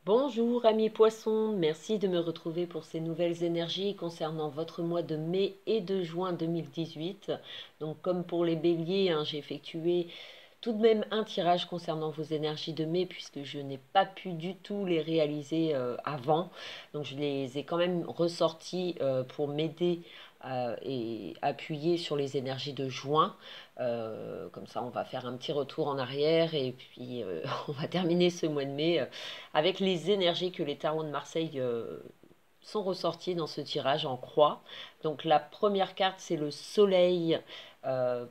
Bonjour amis poissons, merci de me retrouver pour ces nouvelles énergies concernant votre mois de mai et de juin 2018. Donc comme pour les béliers, j'ai effectué tout de même un tirage concernant vos énergies de mai puisque je n'ai pas pu du tout les réaliser avant. Donc je les ai quand même ressortis pour m'aider et appuyer sur les énergies de juin. Comme ça, on va faire un petit retour en arrière et puis on va terminer ce mois de mai avec les énergies que les tarots de Marseille sont ressortis dans ce tirage en croix. Donc la première carte, c'est le soleil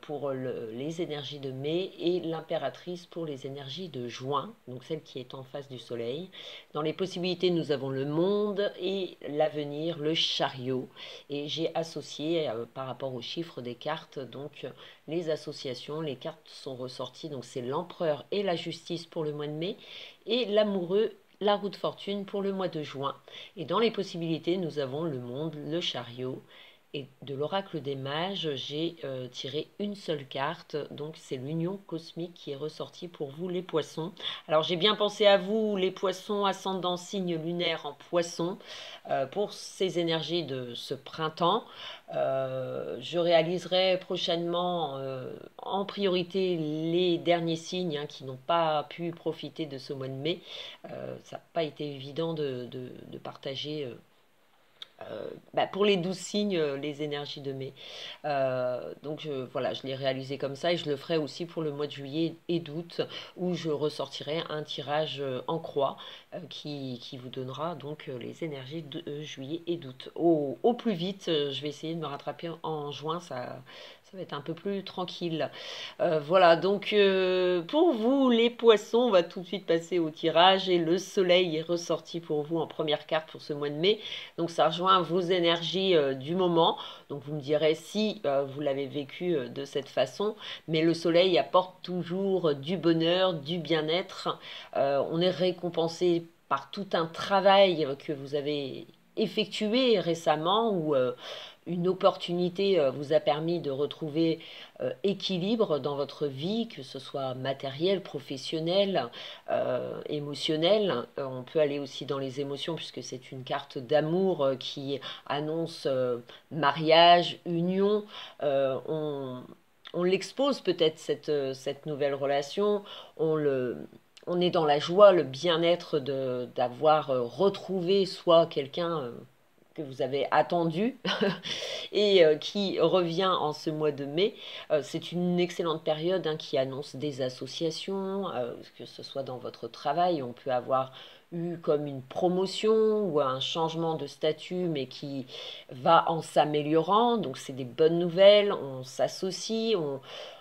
pour les énergies de mai et l'impératrice pour les énergies de juin, donc celle qui est en face du soleil. Dans les possibilités, nous avons le monde et l'avenir, le chariot. Et j'ai associé par rapport aux chiffres des cartes, donc les associations, les cartes sont ressorties. Donc c'est l'empereur et la justice pour le mois de mai et l'amoureux, la roue de fortune pour le mois de juin. Et dans les possibilités, nous avons le monde, le chariot. Et de l'oracle des mages, j'ai tiré une seule carte, donc c'est l'union cosmique qui est ressortie pour vous les poissons. Alors j'ai bien pensé à vous les poissons, ascendant signe lunaire en poisson, pour ces énergies de ce printemps. Je réaliserai prochainement en priorité les derniers signes qui n'ont pas pu profiter de ce mois de mai. Ça n'a pas été évident de partager pour les 12 signes, les énergies de mai. Voilà, je l'ai réalisé comme ça et je le ferai aussi pour le mois de juillet et d'août où je ressortirai un tirage en croix qui vous donnera donc les énergies de juillet et d'août. Au plus vite, je vais essayer de me rattraper en juin, ça va être un peu plus tranquille. Voilà, donc pour vous les poissons, on va tout de suite passer au tirage et le soleil est ressorti pour vous en première carte pour ce mois de mai. Donc ça rejoint vos énergies du moment. Donc vous me direz si vous l'avez vécu de cette façon. Mais le soleil apporte toujours du bonheur, du bien-être. On est récompensé par tout un travail que vous avez effectué récemment ou une opportunité vous a permis de retrouver équilibre dans votre vie, que ce soit matériel, professionnel, émotionnel. On peut aller aussi dans les émotions puisque c'est une carte d'amour qui annonce mariage, union. On l'expose peut-être cette nouvelle relation, on le, on est dans la joie, le bien-être d'avoir retrouvé soit quelqu'un que vous avez attendu et qui revient en ce mois de mai. C'est une excellente période qui annonce des associations, que ce soit dans votre travail, on peut avoir eu comme une promotion ou un changement de statut mais qui va en s'améliorant, donc c'est des bonnes nouvelles, on s'associe,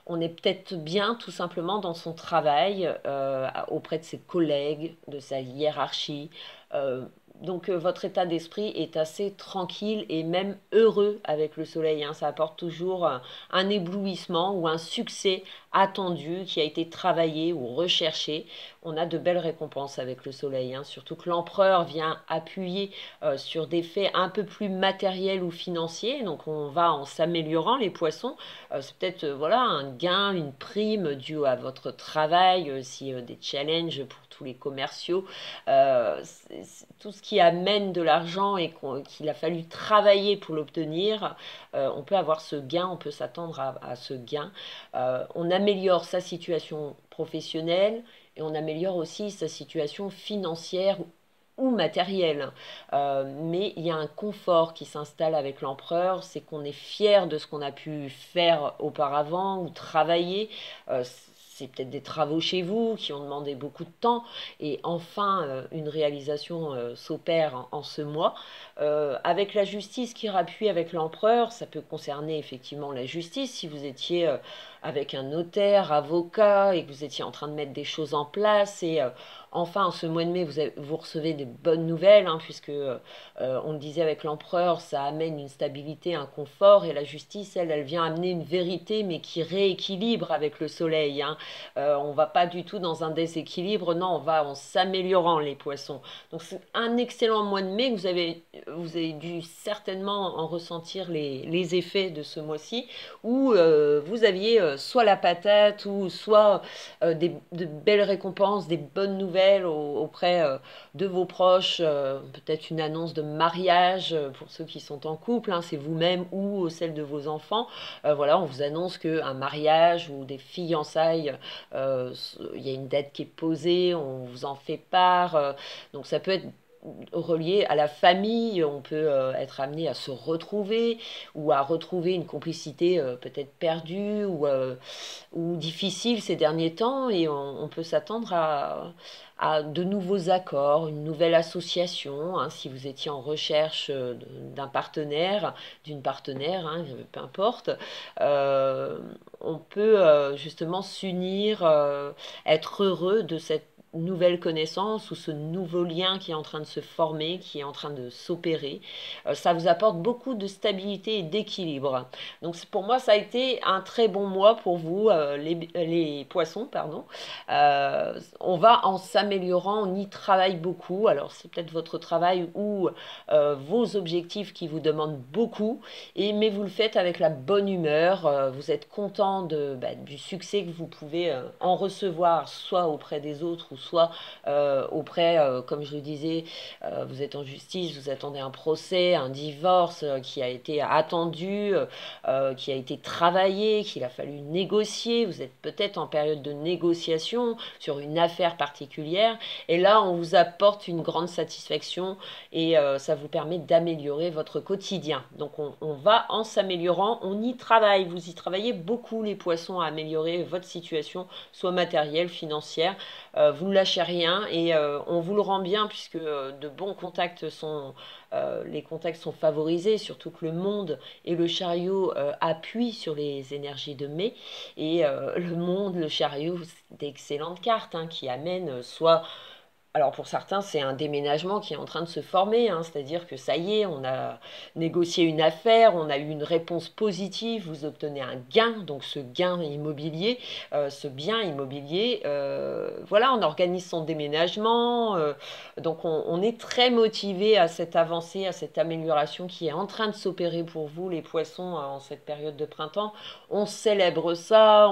on est peut-être bien tout simplement dans son travail auprès de ses collègues, de sa hiérarchie. Donc votre état d'esprit est assez tranquille et même heureux avec le soleil. Ça apporte toujours un éblouissement ou un succès attendu qui a été travaillé ou recherché. On a de belles récompenses avec le soleil. Surtout que l'empereur vient appuyer sur des faits un peu plus matériels ou financiers. Donc on va en s'améliorant les poissons. C'est peut-être voilà, un gain, une prime due à votre travail, si des challenges pour tous les commerciaux. Tout ce qui amène de l'argent et qu'il a fallu travailler pour l'obtenir, on peut avoir ce gain, on peut s'attendre à ce gain. On améliore sa situation professionnelle et on améliore aussi sa situation financière ou matérielle. Mais il y a un confort qui s'installe avec l'empereur, c'est qu'on est fier de ce qu'on a pu faire auparavant ou travailler. C'est peut-être des travaux chez vous qui ont demandé beaucoup de temps et enfin une réalisation s'opère en ce mois. Avec la justice qui rappuie avec l'empereur, ça peut concerner effectivement la justice si vous étiez avec un notaire, avocat et que vous étiez en train de mettre des choses en place et enfin, en ce mois de mai, vous recevez des bonnes nouvelles, puisque on le disait avec l'empereur, ça amène une stabilité, un confort, et la justice, elle vient amener une vérité, mais qui rééquilibre avec le soleil. On ne va pas du tout dans un déséquilibre, non, on va en s'améliorant les poissons. Donc c'est un excellent mois de mai, vous avez dû certainement en ressentir les effets de ce mois-ci, où vous aviez soit la patate ou soit de belles récompenses, des bonnes nouvelles auprès de vos proches, peut-être une annonce de mariage pour ceux qui sont en couple, hein, c'est vous-même ou celle de vos enfants. Voilà, on vous annonce qu'un mariage ou des fiançailles, il y a une date qui est posée, on vous en fait part. Donc ça peut être relié à la famille, on peut être amené à se retrouver ou à retrouver une complicité peut-être perdue ou difficile ces derniers temps et on peut s'attendre à de nouveaux accords, une nouvelle association, hein, si vous étiez en recherche d'un partenaire, d'une partenaire, hein, peu importe, euh, on peut justement s'unir, être heureux de cette nouvelle connaissance ou ce nouveau lien qui est en train de se former, qui est en train de s'opérer. Ça vous apporte beaucoup de stabilité et d'équilibre. Donc pour moi, ça a été un très bon mois pour vous, les poissons, pardon. On va en s'améliorant, on y travaille beaucoup. Alors c'est peut-être votre travail ou vos objectifs qui vous demandent beaucoup, mais vous le faites avec la bonne humeur. Vous êtes content du succès que vous pouvez en recevoir, soit auprès des autres ou soit auprès, comme je le disais, vous êtes en justice, vous attendez un procès, un divorce qui a été attendu, qui a été travaillé, qu'il a fallu négocier. Vous êtes peut-être en période de négociation sur une affaire particulière. Et là, on vous apporte une grande satisfaction et ça vous permet d'améliorer votre quotidien. Donc on va en s'améliorant, on y travaille. Vous y travaillez beaucoup, les poissons, à améliorer votre situation, soit matérielle, financière. Vous ne lâchez rien et on vous le rend bien puisque de bons contacts sont les contacts sont favorisés, surtout que le monde et le chariot appuient sur les énergies de mai. Et le monde, le chariot, c'est d'excellentes cartes hein, qui amènent soit alors pour certains, c'est un déménagement qui est en train de se former, hein, c'est-à-dire que ça y est, on a négocié une affaire, on a eu une réponse positive, vous obtenez un gain, donc ce gain immobilier, ce bien immobilier, voilà, on organise son déménagement, donc on est très motivé à cette avancée, à cette amélioration qui est en train de s'opérer pour vous, les poissons, en cette période de printemps. On célèbre ça,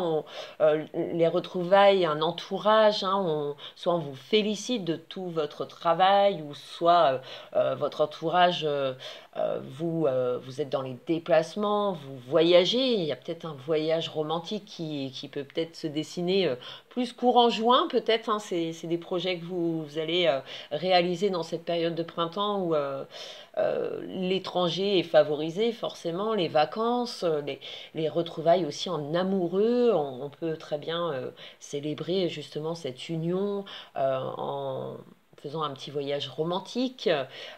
les retrouvailles, un entourage, hein, soit on vous félicite de tout votre travail, ou soit votre entourage, vous êtes dans les déplacements, vous voyagez, il y a peut-être un voyage romantique qui peut peut-être se dessiner plus courant juin, peut-être, hein, c'est des projets que vous allez réaliser dans cette période de printemps où l'étranger est favorisé, forcément, les vacances, les retrouvailles aussi en amoureux, on peut très bien célébrer justement cette union en faisant un petit voyage romantique.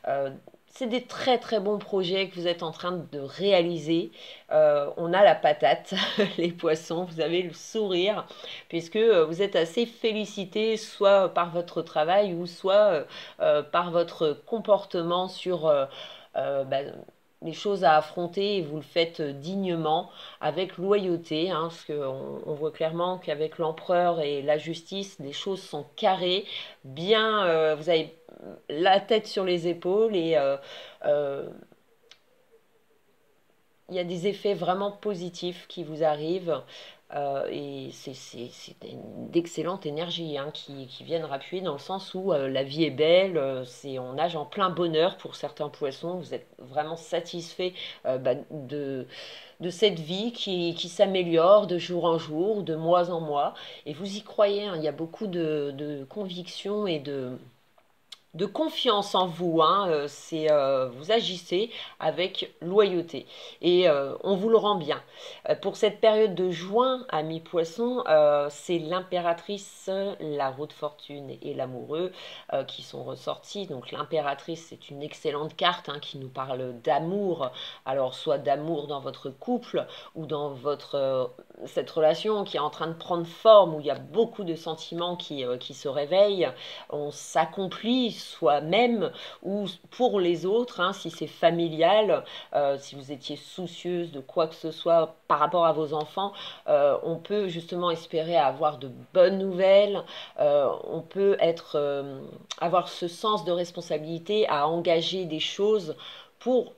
Euh, c'est des très très bons projets que vous êtes en train de réaliser. On a la patate, les poissons, vous avez le sourire, puisque vous êtes assez félicité, soit par votre travail ou soit par votre comportement sur bah, les choses à affronter et vous le faites dignement, avec loyauté, hein, parce qu'on voit clairement qu'avec l'empereur et la justice, les choses sont carrées, bien, vous avez la tête sur les épaules et euh, il y a des effets vraiment positifs qui vous arrivent et c'est d'excellentes énergies hein, qui viennent appuyer dans le sens où la vie est belle, on nage en plein bonheur pour certains poissons, vous êtes vraiment satisfait de cette vie qui s'améliore de jour en jour, de mois en mois, et vous y croyez, hein, il y a beaucoup de conviction et de confiance en vous. Hein, vous agissez avec loyauté et on vous le rend bien. Pour cette période de juin, amis poissons, c'est l'impératrice, la roue de fortune et l'amoureux qui sont ressortis. Donc l'impératrice, c'est une excellente carte hein, qui nous parle d'amour. Alors soit d'amour dans votre couple ou dans cette relation qui est en train de prendre forme, où il y a beaucoup de sentiments qui se réveillent. On s'accomplit soi-même ou pour les autres, hein, si c'est familial, si vous étiez soucieuse de quoi que ce soit par rapport à vos enfants, on peut justement espérer avoir de bonnes nouvelles, on peut avoir ce sens de responsabilité à engager des choses pour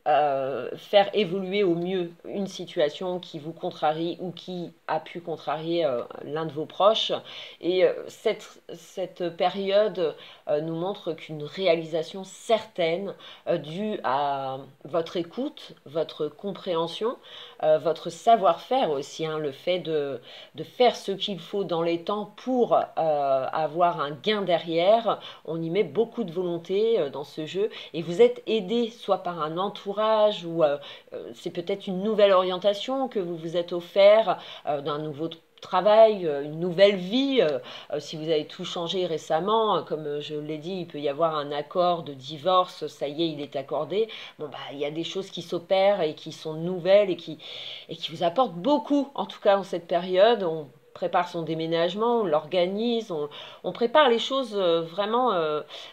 faire évoluer au mieux une situation qui vous contrarie ou qui a pu contrarier l'un de vos proches. Et cette période nous montre qu'une réalisation certaine due à votre écoute, votre compréhension, votre savoir-faire aussi, hein, le fait de faire ce qu'il faut dans les temps pour avoir un gain derrière. On y met beaucoup de volonté dans ce jeu et vous êtes aidé soit par un entourage ou c'est peut-être une nouvelle orientation que vous vous êtes offert d'un nouveau travail, une nouvelle vie. Si vous avez tout changé récemment, comme je l'ai dit, il peut y avoir un accord de divorce, ça y est, il est accordé. Bon, bah, il y a des choses qui s'opèrent et qui sont nouvelles et qui vous apportent beaucoup, en tout cas en cette période. On prépare son déménagement, on l'organise, on prépare les choses vraiment,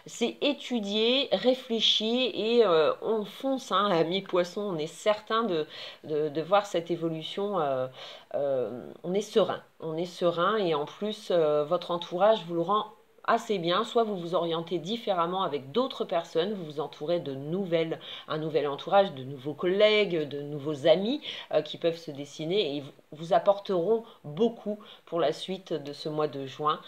c'est étudié, réfléchi et on fonce, hein, à mi-poisson, on est certain de voir cette évolution, on est serein et en plus votre entourage vous le rend assez bien, soit vous vous orientez différemment avec d'autres personnes, vous vous entourez un nouvel entourage, de nouveaux collègues, de nouveaux amis qui peuvent se dessiner et vous apporteront beaucoup pour la suite de ce mois de juin.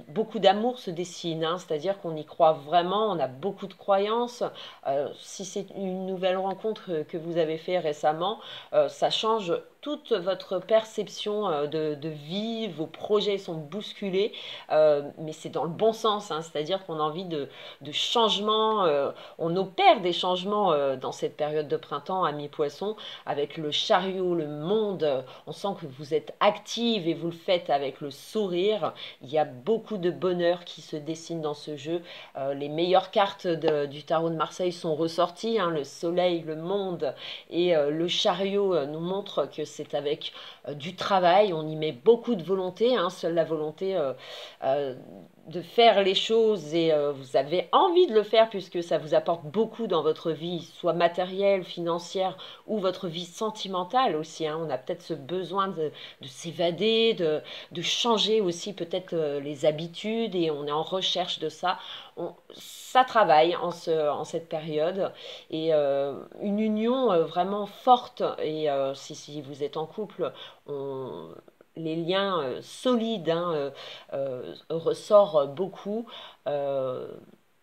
Beaucoup d'amour se dessine, hein, c'est-à-dire qu'on y croit vraiment, on a beaucoup de croyances. Si c'est une nouvelle rencontre que vous avez fait récemment, ça change toute votre perception de vie, vos projets sont bousculés, mais c'est dans le bon sens, hein, c'est-à-dire qu'on a envie de changements, on opère des changements dans cette période de printemps à mi-poisson, avec le chariot, le monde, on sent que vous êtes active et vous le faites avec le sourire, il y a beaucoup de bonheur qui se dessine dans ce jeu, les meilleures cartes du tarot de Marseille sont ressorties, hein, le soleil, le monde et le chariot nous montre que c'est avec du travail, on y met beaucoup de volonté, hein, seule la volonté de faire les choses et vous avez envie de le faire puisque ça vous apporte beaucoup dans votre vie, soit matérielle, financière ou votre vie sentimentale aussi, hein. On a peut-être ce besoin de s'évader, de changer aussi peut-être les habitudes et on est en recherche de ça. Ça travaille en cette période et une union vraiment forte et si vous êtes en couple, les liens solides, hein, ressortent beaucoup. Euh,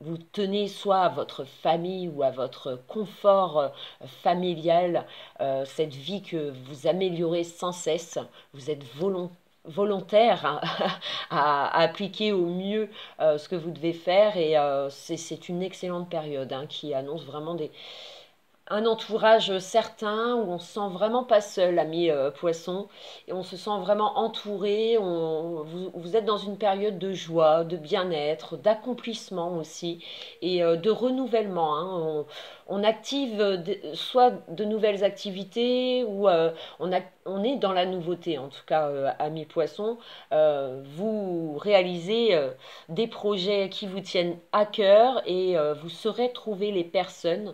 vous tenez soit à votre famille ou à votre confort familial, cette vie que vous améliorez sans cesse, vous êtes volontaire à appliquer au mieux ce que vous devez faire et c'est une excellente période, hein, qui annonce vraiment un entourage certain où on se sent vraiment pas seul, ami poisson, et on se sent vraiment entouré. Vous êtes dans une période de joie, de bien-être, d'accomplissement aussi, et de renouvellement, hein. On active soit de nouvelles activités, ou on est dans la nouveauté, en tout cas, ami poisson. Vous réalisez des projets qui vous tiennent à cœur, et vous saurez trouver les personnes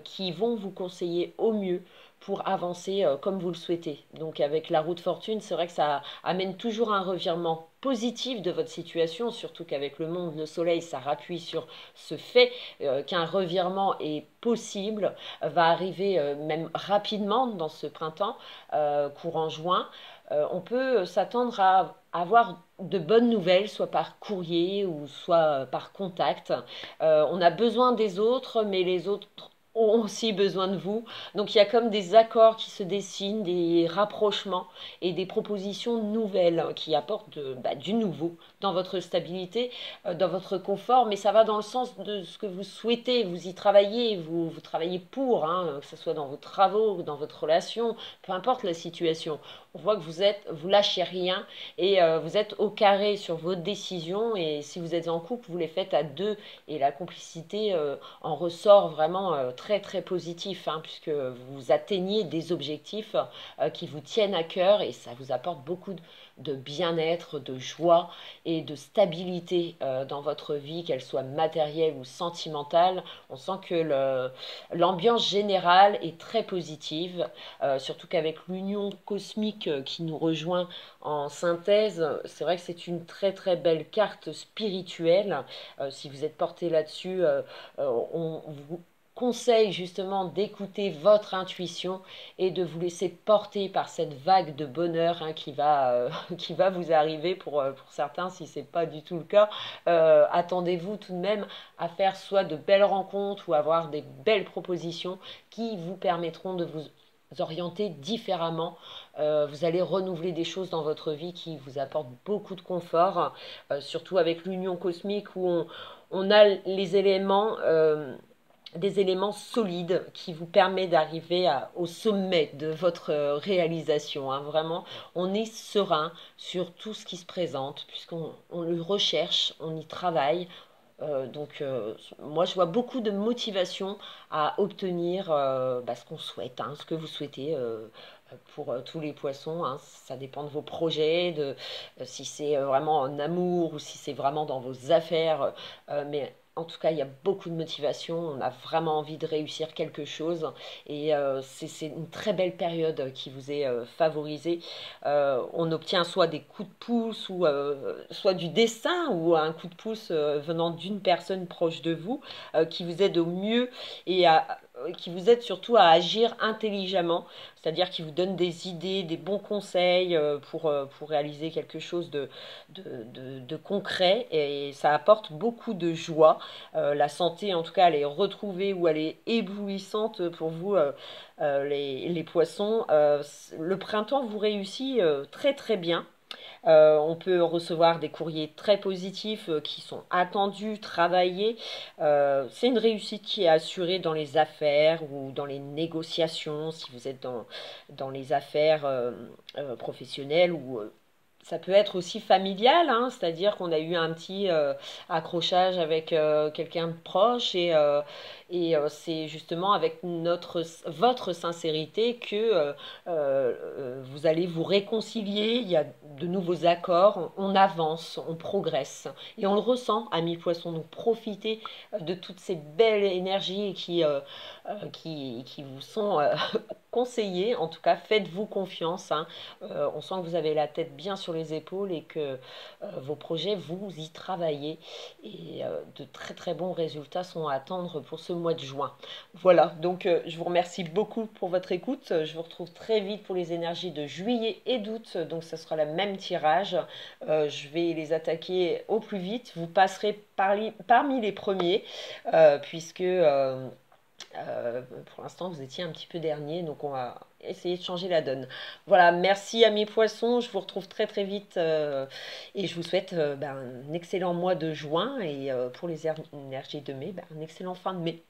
qui vont vous conseiller au mieux pour avancer comme vous le souhaitez. Donc avec la roue de fortune, c'est vrai que ça amène toujours un revirement positif de votre situation, surtout qu'avec le monde, le soleil, ça rappuie sur ce fait qu'un revirement est possible, va arriver même rapidement dans ce printemps, courant juin. On peut s'attendre à avoir de bonnes nouvelles, soit par courrier ou soit par contact. On a besoin des autres, mais les autres ont aussi besoin de vous. Donc il y a comme des accords qui se dessinent, des rapprochements et des propositions nouvelles qui apportent du nouveau dans votre stabilité, dans votre confort, mais ça va dans le sens de ce que vous souhaitez. Vous y travaillez, vous travaillez pour, hein, que ce soit dans vos travaux, dans votre relation, peu importe la situation. On voit que vous lâchez rien et vous êtes au carré sur vos décisions et si vous êtes en couple, vous les faites à deux et la complicité en ressort vraiment très très positif, hein, puisque vous atteignez des objectifs qui vous tiennent à cœur et ça vous apporte beaucoup de bien-être, de joie et de stabilité dans votre vie, qu'elle soit matérielle ou sentimentale. On sent que l'ambiance générale est très positive, surtout qu'avec l'union cosmique qui nous rejoint en synthèse, c'est vrai que c'est une très très belle carte spirituelle. Si vous êtes porté là-dessus, conseille justement d'écouter votre intuition et de vous laisser porter par cette vague de bonheur hein, qui va vous arriver pour certains si ce n'est pas du tout le cas. Attendez-vous tout de même à faire soit de belles rencontres ou avoir des belles propositions qui vous permettront de vous orienter différemment. Vous allez renouveler des choses dans votre vie qui vous apportent beaucoup de confort, surtout avec l'union cosmique où on a les éléments des éléments solides qui vous permettent d'arriver au sommet de votre réalisation. Hein. Vraiment, on est serein sur tout ce qui se présente, puisqu'on le recherche, on y travaille. Moi, je vois beaucoup de motivation à obtenir ce qu'on souhaite, hein, ce que vous souhaitez. Pour tous les poissons, hein, ça dépend de vos projets, si c'est vraiment en amour ou si c'est vraiment dans vos affaires. Mais en tout cas, il y a beaucoup de motivation, on a vraiment envie de réussir quelque chose et c'est une très belle période qui vous est favorisée. On obtient soit des coups de pouce ou soit du destin ou un coup de pouce venant d'une personne proche de vous qui vous aide au mieux et qui vous aide surtout à agir intelligemment, c'est-à-dire qui vous donne des idées, des bons conseils pour réaliser quelque chose de concret et ça apporte beaucoup de joie. La santé, en tout cas, elle est retrouvée ou elle est éblouissante pour vous, les poissons. Le printemps vous réussit très très bien. On peut recevoir des courriers très positifs qui sont attendus, travaillés. C'est une réussite qui est assurée dans les affaires ou dans les négociations, si vous êtes dans les affaires professionnelles ou ça peut être aussi familial, hein, c'est-à-dire qu'on a eu un petit accrochage avec quelqu'un de proche c'est justement avec votre sincérité que vous allez vous réconcilier, il y a de nouveaux accords, on avance, on progresse et on le ressent, amis poissons, donc profitez de toutes ces belles énergies qui vous sont conseillées, en tout cas faites-vous confiance, hein. On sent que vous avez la tête bien sur les épaules et que vos projets, vous y travaillez et de très très bons résultats sont à attendre pour ce mois de juin. Voilà, donc je vous remercie beaucoup pour votre écoute. Je vous retrouve très vite pour les énergies de juillet et d'août, donc ça sera le même tirage. Je vais les attaquer au plus vite. Vous passerez parmi les premiers, puisque pour l'instant vous étiez un petit peu dernier, donc on va essayer de changer la donne. Voilà, merci à mes poissons, je vous retrouve très très vite et je vous souhaite un excellent mois de juin et pour les énergies de mai, un excellent fin de mai,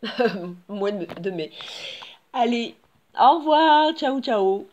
mois de mai. Allez, au revoir, ciao ciao.